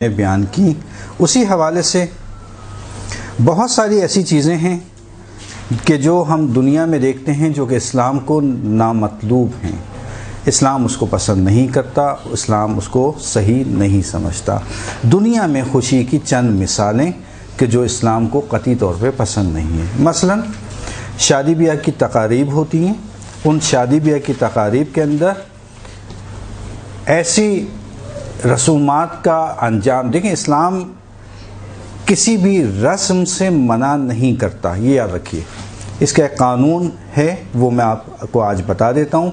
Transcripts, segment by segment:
بیان کی، اسی حوالے سے بہت ساری ایسی چیزیں ہیں کہ جو ہم دنیا میں دیکھتے ہیں جو کہ اسلام کو نامطلوب ہیں، اسلام اس کو پسند نہیں کرتا، اسلام اس کو صحیح نہیں سمجھتا۔ دنیا میں خوشی کی چند مثالیں کہ جو اسلام کو قطعی طور پہ پسند نہیں ہیں، مثلا شادی بیاہ کی تقاریب ہوتی ہیں، ان شادی بیاہ کی تقاریب کے اندر ایسی رسومات کا انجام، دیکھیں اسلام کسی بھی رسم سے منع نہیں کرتا، یہ یاد رکھیے۔ اس کا ایک قانون ہے، وہ میں آپ کو آج بتا دیتا ہوں۔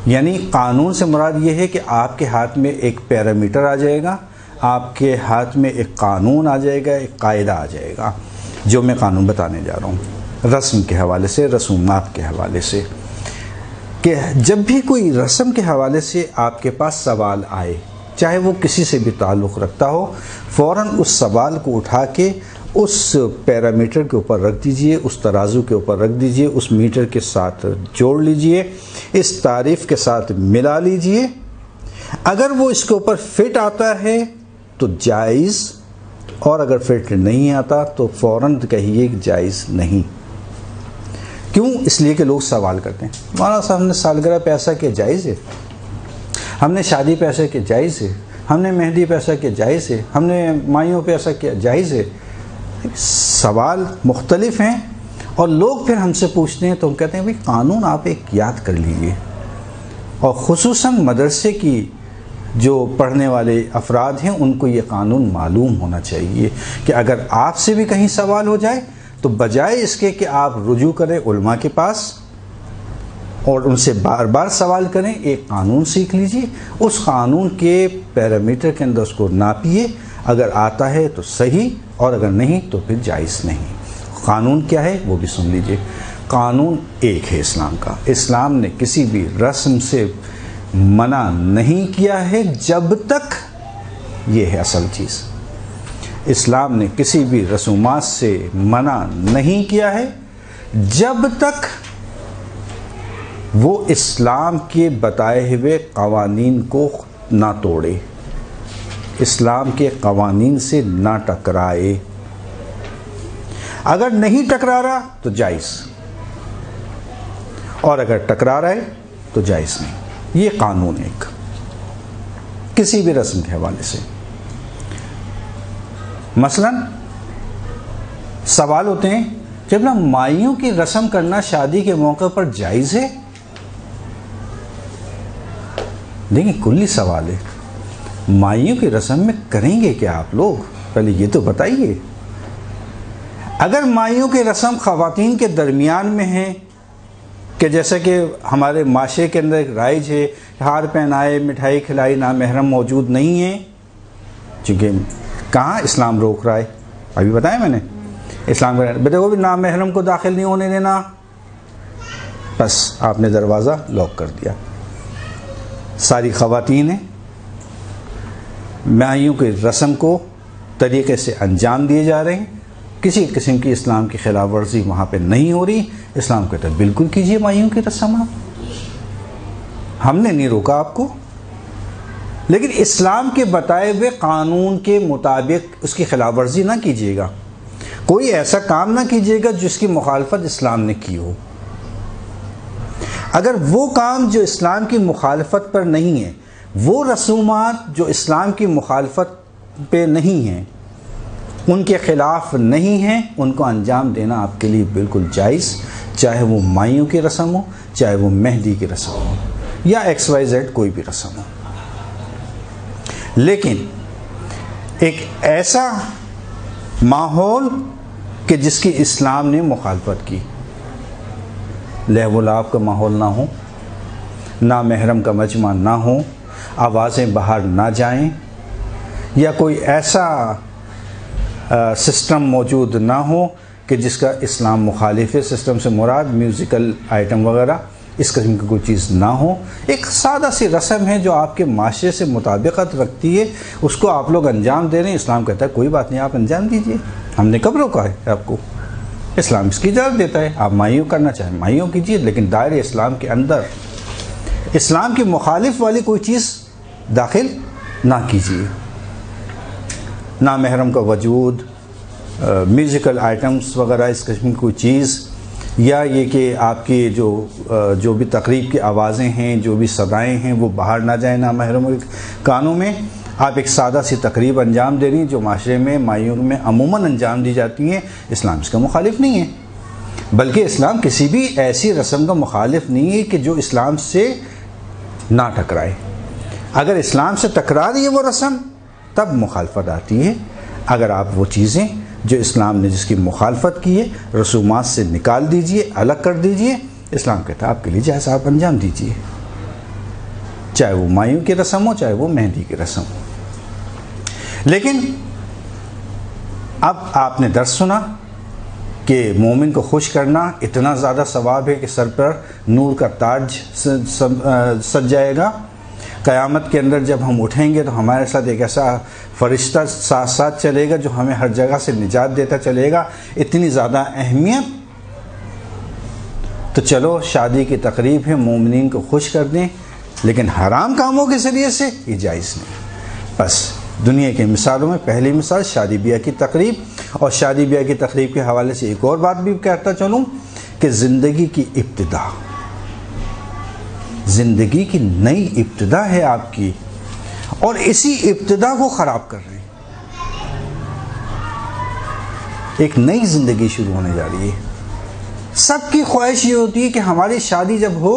یعنی قانون سے مراد یہ ہے کہ آپ کے ہاتھ میں ایک پیرامیٹر آ جائے گا، آپ کے ہاتھ میں ایک قانون آ جائے گا، ایک قاعدہ آ جائے گا، جو میں قانون بتانے جا رہا ہوں رسم کے حوالے سے، رسومات کے حوالے سے، کہ جب بھی کوئی رسم کے حوالے سے آپ کے پاس سوال آئے، چاہے وہ کسی سے بھی تعلق رکھتا ہو، فوراً اس سوال کو اٹھا کے اس پیرامیٹر کے اوپر رکھ دیجئے، اس ترازو کے اوپر رکھ دیجئے، اس میٹر کے ساتھ جوڑ لیجئے، اس تعریف کے ساتھ ملا لیجئے۔ اگر وہ اس کے اوپر فٹ آتا ہے تو جائز، اور اگر فٹ نہیں آتا تو فوراً کہیے کہ جائز نہیں۔ کیوں؟ اس لیے کہ لوگ سوال کرتے ہیں، مولانا صاحب نے سالگرہ پہ ایسا کیا جائز ہے، ہم نے شادی پہ ایسا کیا جائز ہے، ہم نے مہندی پہ ایسا کیا جائز ہے، ہم نے مائیوں پہ ایسا کیا جائز ہے۔ سوال مختلف ہیں اور لوگ پھر ہم سے پوچھتے ہیں تو ہم کہتے ہیں بھئی قانون آپ ایک یاد کر لیجئے، اور خصوصاً مدرسے کی جو پڑھنے والے افراد ہیں ان کو یہ قانون معلوم ہونا چاہیے کہ اگر آپ سے بھی کہیں سوال ہو جائے تو بجائے اس کے کہ آپ رجوع کریں علماء کے پاس اور ان سے بار بار سوال کریں، ایک قانون سیکھ لیجئے، اس قانون کے پیرامیٹر کے اندر اس کو ناپیے، اگر آتا ہے تو صحیح اور اگر نہیں تو پھر جائز نہیں۔ قانون کیا ہے وہ بھی سن لیجئے۔ قانون ایک ہے اسلام کا، اسلام نے کسی بھی رسم سے منع نہیں کیا ہے جب تک، یہ ہے اصل چیز، اسلام نے کسی بھی رسومات سے منع نہیں کیا ہے جب تک وہ اسلام کے بتائے ہوئے قوانین کو نہ توڑے، اسلام کے قوانین سے نہ ٹکرائے۔ اگر نہیں ٹکرا رہا تو جائز، اور اگر ٹکرا رہا ہے تو جائز نہیں۔ یہ قانون ایک کسی بھی رسم کے حوالے سے۔ مثلا سوال ہوتے ہیں جب نا مائیوں کی رسم کرنا شادی کے موقع پر جائز ہے، دیکھیں کلی سوال ہے، مائیوں کی رسم میں کریں گے کیا آپ لوگ، پہلے یہ تو بتائیے۔ اگر مائیوں کی رسم خواتین کے درمیان میں ہے کہ جیسا کہ ہمارے معاشرے کے اندر ایک رائج ہے، ہار پہنائے، مٹھائی کھلائی، نامحرم موجود نہیں ہے، چونکہ کہاں اسلام روک رہا ہے، ابھی بتایا میں نے، اسلام کا بیٹے وہ بھی نامحرم کو داخل نہیں ہونے دینا، بس آپ نے دروازہ لاک کر دیا۔ ساری خواتین ہیں، مائیوں کی رسم کو طریقے سے انجام دیے جا رہے ہیں، کسی قسم کی اسلام کی خلاف ورزی وہاں پہ نہیں ہو رہی، اسلام کہتا ہے بالکل کیجئے مائیوں کی رسم، ہم نے نہیں روکا آپ کو، لیکن اسلام کے بتائے ہوئے قانون کے مطابق اس کی خلاف ورزی نہ کیجیے گا، کوئی ایسا کام نہ کیجیے گا جس کی مخالفت اسلام نے کی ہو۔ اگر وہ کام جو اسلام کی مخالفت پر نہیں ہے، وہ رسومات جو اسلام کی مخالفت پہ نہیں ہیں، ان کے خلاف نہیں ہیں، ان کو انجام دینا آپ کے لیے بالکل جائز، چاہے وہ مائیوں کی رسم ہو، چاہے وہ مہندی کی رسم ہو، یا ایکس وائی زیڈ کوئی بھی رسم ہو۔ لیکن ایک ایسا ماحول کہ جس کی اسلام نے مخالفت کی، لہو و لعب کا ماحول نہ ہو، نامحرم کا مجمع نہ ہو، آوازیں باہر نہ جائیں، یا کوئی ایسا سسٹم موجود نہ ہو کہ جس کا اسلام مخالف ہے، سسٹم سے مراد میوزیکل آئٹم وغیرہ، اس قسم کی کوئی چیز نہ ہو، ایک سادہ سی رسم ہے جو آپ کے معاشرے سے مطابقت رکھتی ہے، اس کو آپ لوگ انجام دے رہے ہیں، اسلام کہتا ہے کوئی بات نہیں، آپ انجام دیجئے، ہم نے کب روکا ہے آپ کو، اسلام اس کی اجازت دیتا ہے، آپ مائیوں کرنا چاہیں مائیوں کیجئے، لیکن دائرے اسلام کے اندر اسلام کی مخالف والی کوئی چیز داخل نہ کیجیے۔ نامحرم کا وجود، میوزیکل آئٹمس وغیرہ اس قسم کی کوئی چیز، یا یہ کہ آپ کی جو بھی تقریب کی آوازیں ہیں، جو بھی صدائیں ہیں وہ باہر نہ جائیں نامحرم کے کانوں میں. آپ ایک سادہ سی تقریب انجام دے رہی ہیں جو معاشرے میں مایوں میں عموماً انجام دی جاتی ہیں. اسلام اس کا مخالف نہیں ہے، بلکہ اسلام کسی بھی ایسی رسم کا مخالف نہیں ہے کہ جو اسلام سے نہ ٹکرائے. اگر اسلام سے ٹکرا رہی ہے وہ رسم تب مخالفت آتی ہے. اگر آپ وہ چیزیں جو اسلام نے جس کی مخالفت کی ہے رسومات سے نکال دیجئے، الگ کر دیجئے، اسلام کہتا ہے آپ کے لیے جائز، آپ انجام دیجئے، چاہے وہ مایوں کی رسم ہو، چاہے وہ مہندی کی رسم ہو. لیکن اب آپ نے درس سنا کہ مومن کو خوش کرنا اتنا زیادہ ثواب ہے کہ سر پر نور کا تاج سج جائے گا. قیامت کے اندر جب ہم اٹھیں گے تو ہمارے ساتھ ایک ایسا فرشتہ ساتھ ساتھ چلے گا جو ہمیں ہر جگہ سے نجات دیتا چلے گا. اتنی زیادہ اہمیت. تو چلو شادی کی تقریب ہے، مومنین کو خوش کر دیں، لیکن حرام کاموں کے ذریعے سے یہ جائز نہیں. بس دنیا کی مثالوں میں پہلی مثال شادی بیاہ کی تقریب. اور شادی بیاہ کی تقریب کے حوالے سے ایک اور بات بھی کہتا چلوں کہ زندگی کی ابتدا، زندگی کی نئی ابتدا ہے آپ کی، اور اسی ابتدا کو خراب کر رہے ہیں. ایک نئی زندگی شروع ہونے جا رہی ہے. سب کی خواہش یہ ہوتی ہے کہ ہماری شادی جب ہو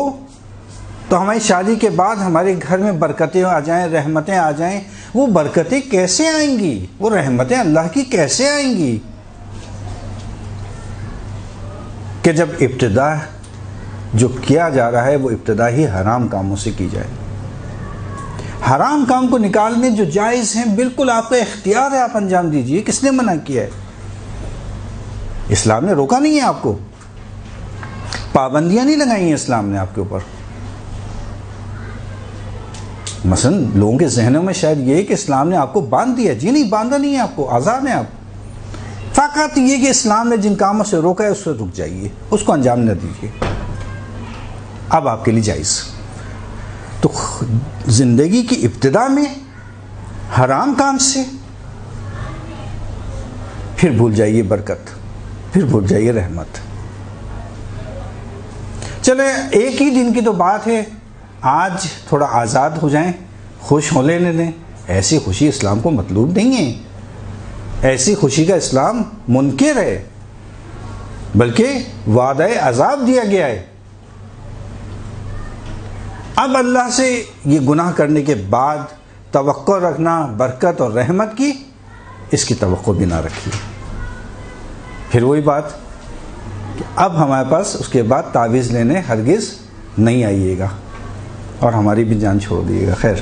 تو ہماری شادی کے بعد ہمارے گھر میں برکتیں آ جائیں، رحمتیں آ جائیں. وہ برکتیں کیسے آئیں گی؟ وہ رحمتیں اللہ کی کیسے آئیں گی کہ جب ابتدا جو کیا جا رہا ہے وہ ابتدا ہی حرام کاموں سے کی جائے. حرام کام کو نکالنے جو جائز ہیں بالکل آپ کا اختیار ہے، آپ انجام دیجئے. کس نے منع کیا ہے؟ اسلام نے روکا نہیں ہے آپ کو، پابندیاں نہیں لگائی ہیں اسلام نے آپ کے اوپر. مثلا لوگوں کے ذہنوں میں شاید یہ کہ اسلام نے آپ کو باندھ دیا. جی نہیں، باندھا نہیں ہے آپ کو، آزاد ہیں آپ. فقط یہ کہ اسلام نے جن کاموں سے روکا ہے اس سے رک جائیے، اس کو انجام نہ دیجیے. اب آپ کے لیے جائز. تو زندگی کی ابتدا میں حرام کام سے، پھر بھول جائیے برکت، پھر بھول جائیے رحمت. چلے ایک ہی دن کی تو بات ہے، آج تھوڑا آزاد ہو جائیں، خوش ہو لینے دیں. ایسی خوشی اسلام کو مطلوب نہیں ہے. ایسی خوشی کا اسلام منکر ہے، بلکہ وعدہ عذاب دیا گیا ہے. اب اللہ سے یہ گناہ کرنے کے بعد توقع رکھنا برکت اور رحمت کی، اس کی توقع بھی نہ رکھیے. پھر وہی بات کہ اب ہمارے پاس اس کے بعد تعویذ لینے ہرگز نہیں آئیے گا اور ہماری بھی جان چھوڑ دیے گا. خیر.